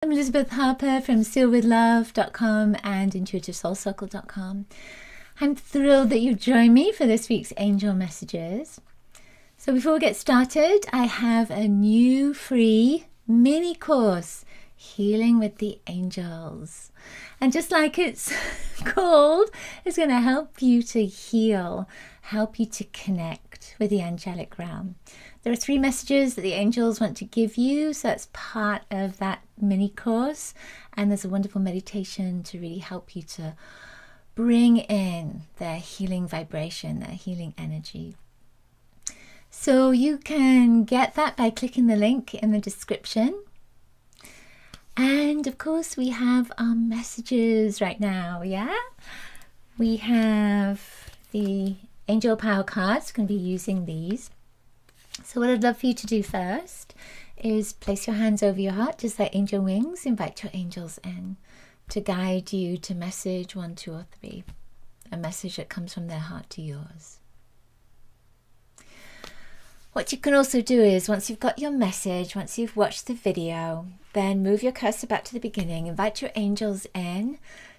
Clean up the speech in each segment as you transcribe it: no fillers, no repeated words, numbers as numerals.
I'm Elizabeth Harper from sealwithlove.com and intuitivesoulcircle.com. I'm thrilled that you've joined me for this week's Angel Messages. So before we get started, I have a new free mini course, Healing with the Angels. And just like it's called, it's going to help you to heal, help you to connect with the angelic realm. There are 3 messages that the angels want to give you, so that's part of that mini course. And there's a wonderful meditation to really help you to bring in their healing vibration, their healing energy. So you can get that by clicking the link in the description. And of course we have our messages right now, yeah? We have the Angel Power cards, going to be using these. So what I'd love for you to do first is place your hands over your heart, just like angel wings. Invite your angels in to guide you to message 1, 2, or 3. A message that comes from their heart to yours. What you can also do is, once you've got your message, once you've watched the video, then move your cursor back to the beginning. Invite your angels in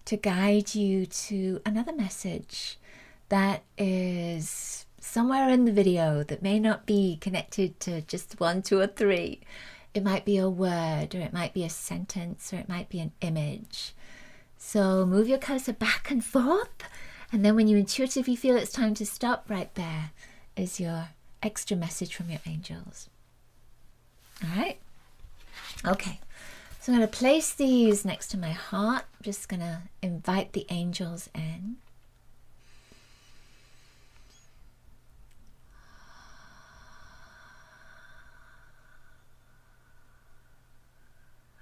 to guide you to another message that is somewhere in the video that may not be connected to just 1, 2, or 3. It might be a word, or it might be a sentence, or it might be an image. So move your cursor back and forth, and then when you intuitively feel it's time to stop, right there is your extra message from your angels. All right? Okay. So I'm going to place these next to my heart. I'm just going to invite the angels in.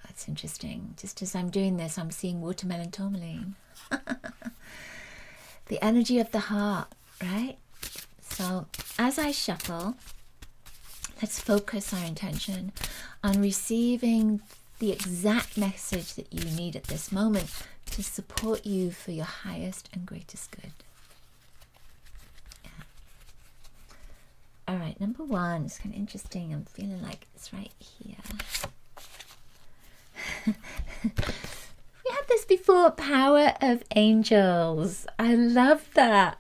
That's interesting. Just as I'm doing this, I'm seeing watermelon tourmaline. The energy of the heart, right? So as I shuffle, let's focus our intention on receiving the exact message that you need at this moment to support you for your highest and greatest good. Yeah. All right, number 1 is kind of interesting. I'm feeling like it's right here. We had this before, power of angels. I love that.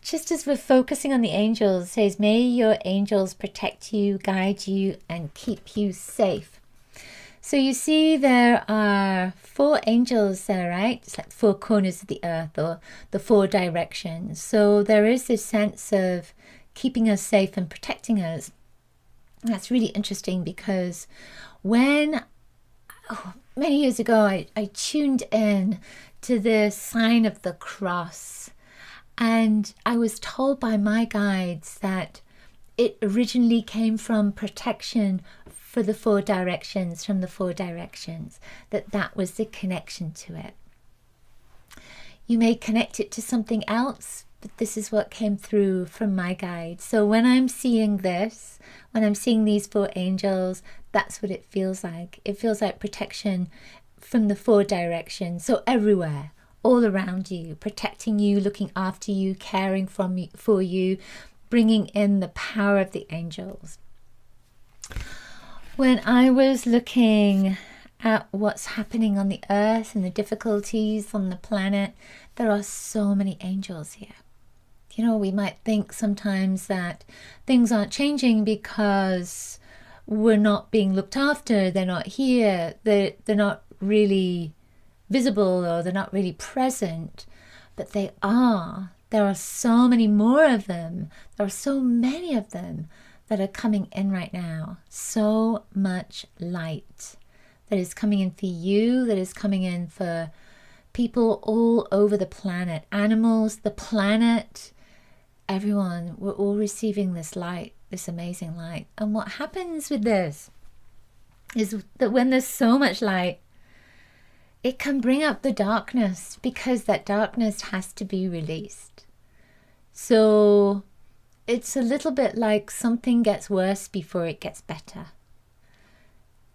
Just as we're focusing on the angels, it says, may your angels protect you, guide you, and keep you safe. So you see there are 4 angels there, right? It's like 4 corners of the earth, or the 4 directions. So there is this sense of keeping us safe and protecting us. And that's really interesting because when many years ago, I tuned in to the sign of the cross, and I was told by my guides that it originally came from protection for the 4 directions, from the 4 directions, that was the connection to it. You may connect it to something else, but this is what came through from my guide. So when I'm seeing this, when I'm seeing these 4 angels, that's what it feels like. It feels like protection from the 4 directions. So everywhere, all around you, protecting you, looking after you, caring for you, bringing in the power of the angels. When I was looking at what's happening on the earth and the difficulties on the planet, there are so many angels here. You know, we might think sometimes that things aren't changing because we're not being looked after, they're not here, they're not really visible, or they're not really present, but they are. There are so many more of them. There are so many of them that are coming in right now. So much light that is coming in for you, that is coming in for people all over the planet, animals, the planet, everyone. We're all receiving this light, this amazing light. And what happens with this is that when there's so much light, it can bring up the darkness, because that darkness has to be released. So it's a little bit like something gets worse before it gets better.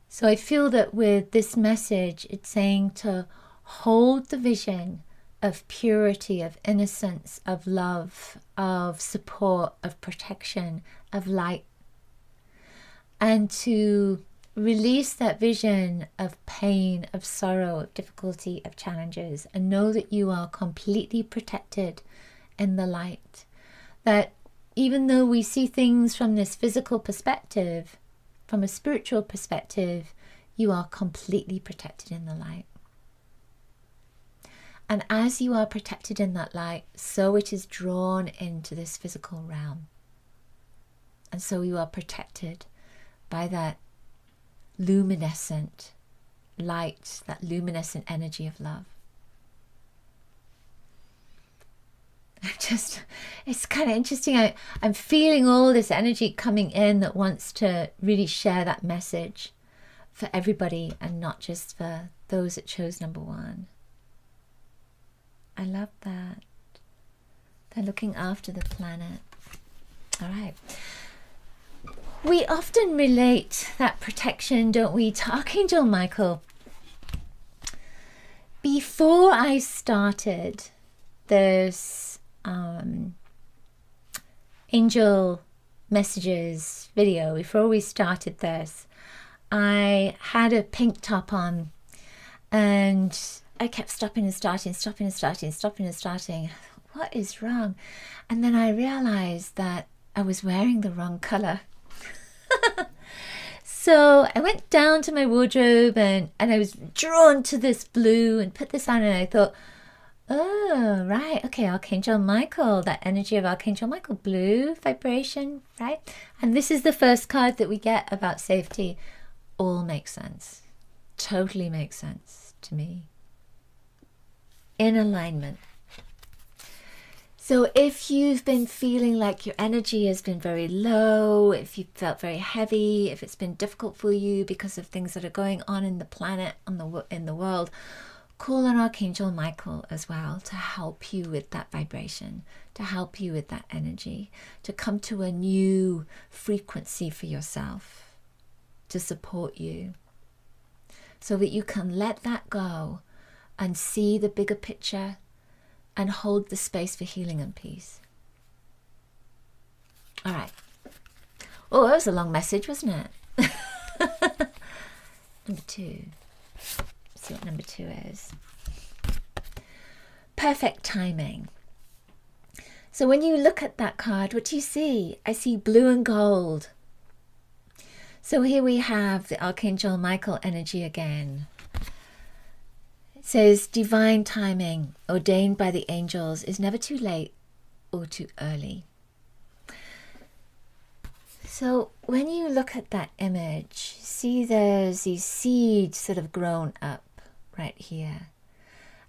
So I feel that with this message, it's saying to hold the vision of purity, of innocence, of love, of support, of protection, of light, and to Release that vision of pain, of sorrow, of difficulty, of challenges, and know that you are completely protected in the light. That even though we see things from this physical perspective, from a spiritual perspective, you are completely protected in the light. And as you are protected in that light, so it is drawn into this physical realm. And so you are protected by that luminescent light, that luminescent energy of love. It's kind of interesting. I'm feeling all this energy coming in that wants to really share that message for everybody and not just for those that chose number 1. I love that. They're looking after the planet. All right. We often relate that protection, don't we, to Archangel Michael. Before I started this angel messages video, before we started this, I had a pink top on and I kept stopping and starting. What is wrong? And then I realized that I was wearing the wrong color. So I went down to my wardrobe and I was drawn to this blue and put this on, and I thought, oh, right, okay, Archangel Michael, that energy of Archangel Michael, blue vibration, right? And this is the first card that we get about safety. All makes sense. Totally makes sense to me. In alignment. So if you've been feeling like your energy has been very low, if you felt very heavy, if it's been difficult for you because of things that are going on in the planet, in the world, call on Archangel Michael as well to help you with that vibration, to help you with that energy, to come to a new frequency for yourself, to support you, so that you can let that go and see the bigger picture and hold the space for healing and peace. All right. Oh, that was a long message, wasn't it? Number 2. Let's see what number 2 is. Perfect timing. So when you look at that card, what do you see? I see blue and gold. So here we have the Archangel Michael energy again. It says divine timing ordained by the angels is never too late or too early. So when you look at that image, see there's these seeds that have grown up right here.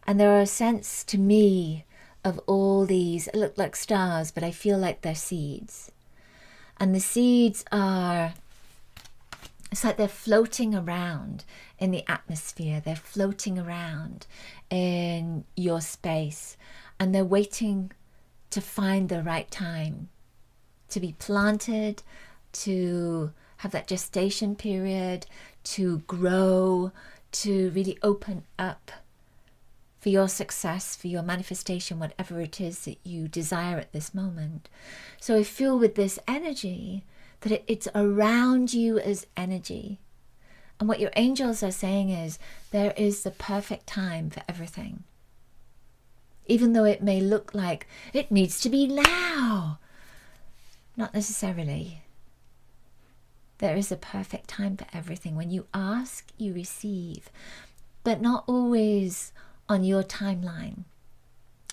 And there are a sense to me of all these, it look like stars, but I feel like they're seeds. And the seeds are, it's like they're floating around in the atmosphere. They're floating around in your space. And they're waiting to find the right time to be planted, to have that gestation period, to grow, to really open up for your success, for your manifestation, whatever it is that you desire at this moment. So I feel with this energy that it's around you as energy. And what your angels are saying is there is the perfect time for everything. Even though it may look like it needs to be now. Not necessarily. There is a perfect time for everything. When you ask, you receive. But not always on your timeline.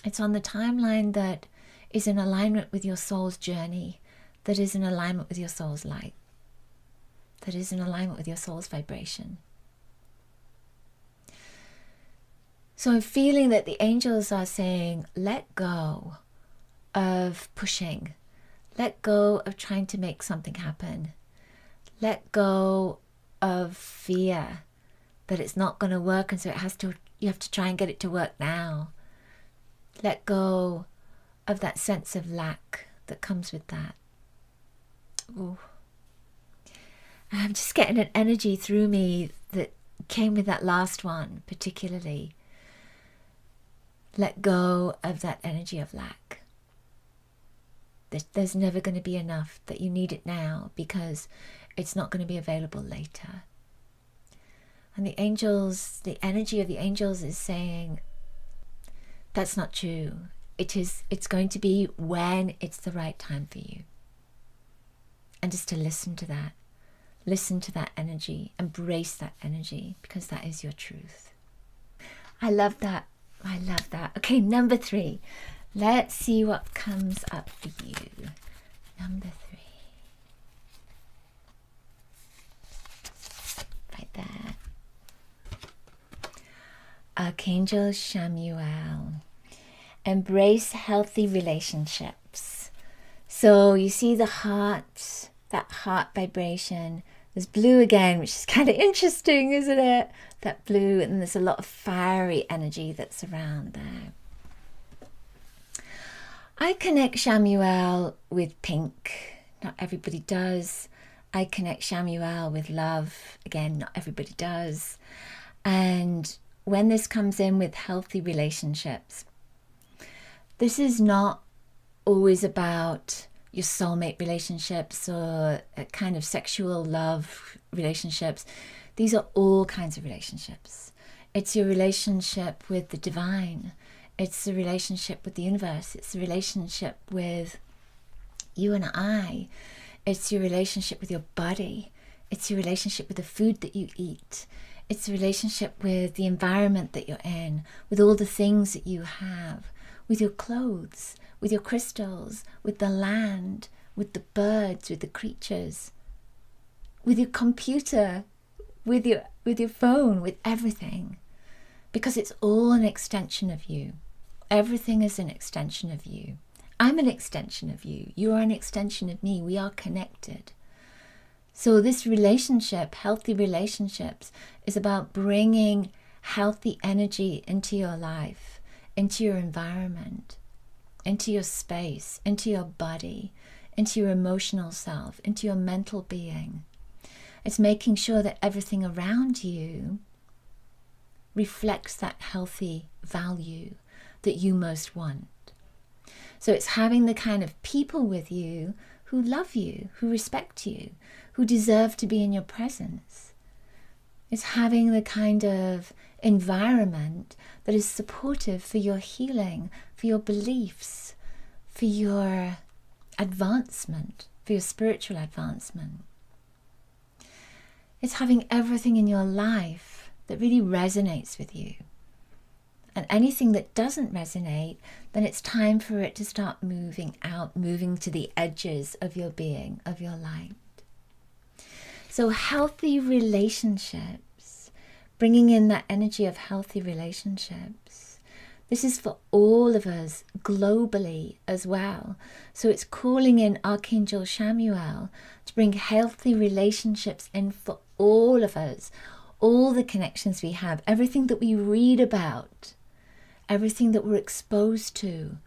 It's on the timeline that is in alignment with your soul's journey, that is in alignment with your soul's light, that is in alignment with your soul's vibration. So I'm feeling that the angels are saying, let go of pushing. Let go of trying to make something happen. Let go of fear that it's not going to work, and so you have to try and get it to work now. Let go of that sense of lack that comes with that. Ooh. I'm just getting an energy through me that came with that last one particularly. Let go of that energy of lack. There's never going to be enough, that you need it now because it's not going to be available later. And the angels, the energy of the angels is saying, that's not true. It's going to be when it's the right time for you. And just to listen to that. Listen to that energy. Embrace that energy, because that is your truth. I love that. I love that. Okay, number 3. Let's see what comes up for you. Number 3. Right there. Archangel Chamuel. Embrace healthy relationships. So you see the heart, that heart vibration. There's blue again, which is kind of interesting, isn't it? That blue, and there's a lot of fiery energy that's around there. I connect Chamuel with pink. Not everybody does. I connect Chamuel with love. Again, not everybody does. And when this comes in with healthy relationships, this is not always about your soulmate relationships or a kind of sexual love relationships. These are all kinds of relationships. It's your relationship with the divine. It's the relationship with the universe. It's the relationship with you and I. It's your relationship with your body. It's your relationship with the food that you eat. It's a relationship with the environment that you're in, with all the things that you have, with your clothes, with your crystals, with the land, with the birds, with the creatures, with your computer, with your phone, with everything. Because it's all an extension of you. Everything is an extension of you. I'm an extension of you. You are an extension of me. We are connected. So this relationship, healthy relationships, is about bringing healthy energy into your life, into your environment, into your space, into your body, into your emotional self, into your mental being. It's making sure that everything around you reflects that healthy value that you most want. So it's having the kind of people with you who love you, who respect you, who deserve to be in your presence. It's having the kind of environment that is supportive for your healing, for your beliefs, for your advancement, for your spiritual advancement. It's having everything in your life that really resonates with you. And anything that doesn't resonate, then it's time for it to start moving out, moving to the edges of your being, of your light. So healthy relationships, bringing in that energy of healthy relationships. This is for all of us globally as well. So it's calling in Archangel Chamuel to bring healthy relationships in for all of us, all the connections we have, everything that we read about, everything that we're exposed to.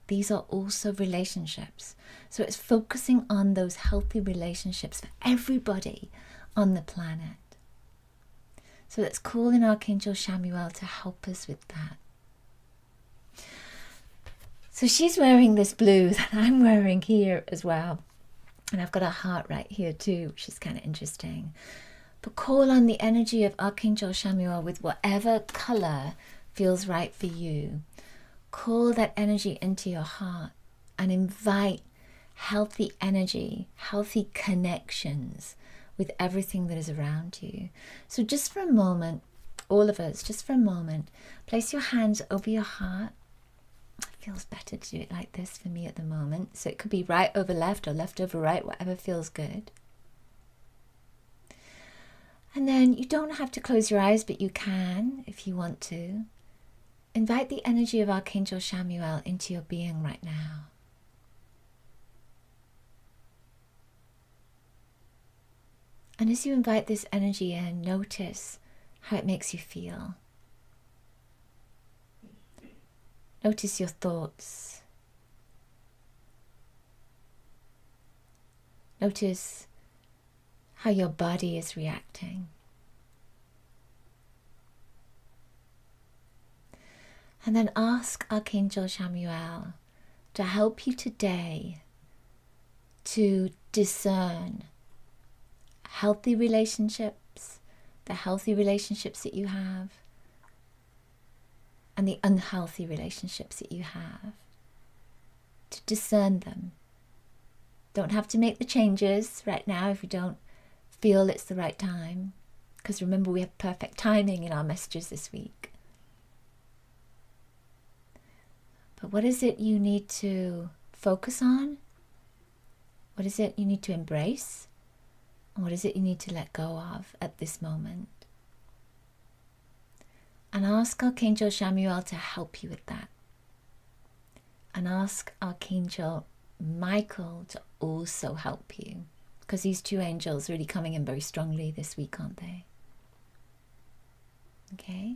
These are also relationships. So it's focusing on those healthy relationships for everybody on the planet. So let's call in Archangel Chamuel to help us with that. So she's wearing this blue that I'm wearing here as well. And I've got a heart right here too, which is kind of interesting. But call on the energy of Archangel Chamuel with whatever color feels right for you. Call that energy into your heart and invite healthy energy, healthy connections with everything that is around you. So just for a moment, all of us, just for a moment, place your hands over your heart. It feels better to do it like this for me at the moment. So it could be right over left or left over right, whatever feels good. And then you don't have to close your eyes, but you can if you want to. Invite the energy of Archangel Chamuel into your being right now. And as you invite this energy in, notice how it makes you feel. Notice your thoughts. Notice how your body is reacting. And then ask Archangel Chamuel to help you today to discern healthy relationships, the healthy relationships that you have and the unhealthy relationships that you have, to discern them. Don't have to make the changes right now if you don't feel it's the right time, because remember, we have perfect timing in our messages this week. But what is it you need to focus on? What is it you need to embrace? And what is it you need to let go of at this moment? And ask Archangel Chamuel to help you with that. And ask Archangel Michael to also help you, because these two angels are really coming in very strongly this week, aren't they? Okay?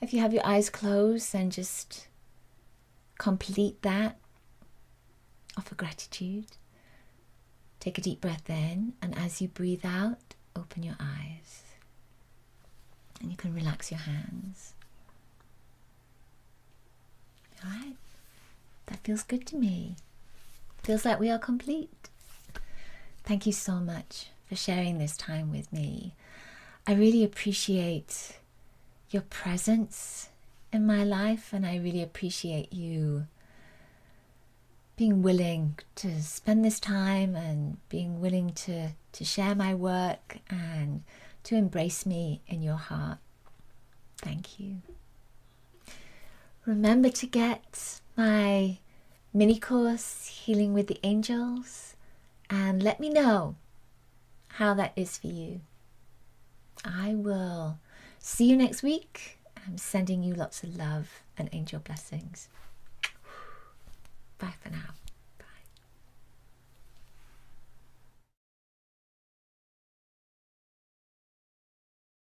If you have your eyes closed, then just complete that. Offer gratitude. Take a deep breath in, and as you breathe out, open your eyes. And you can relax your hands. All right. That feels good to me. Feels like we are complete. Thank you so much for sharing this time with me. I really appreciate your presence in my life, and I really appreciate you being willing to spend this time and being willing to share my work and to embrace me in your heart. Thank you. Remember to get my mini course, Healing with the Angels, and let me know how that is for you. I will see you next week. I'm sending you lots of love and angel blessings. Bye for now.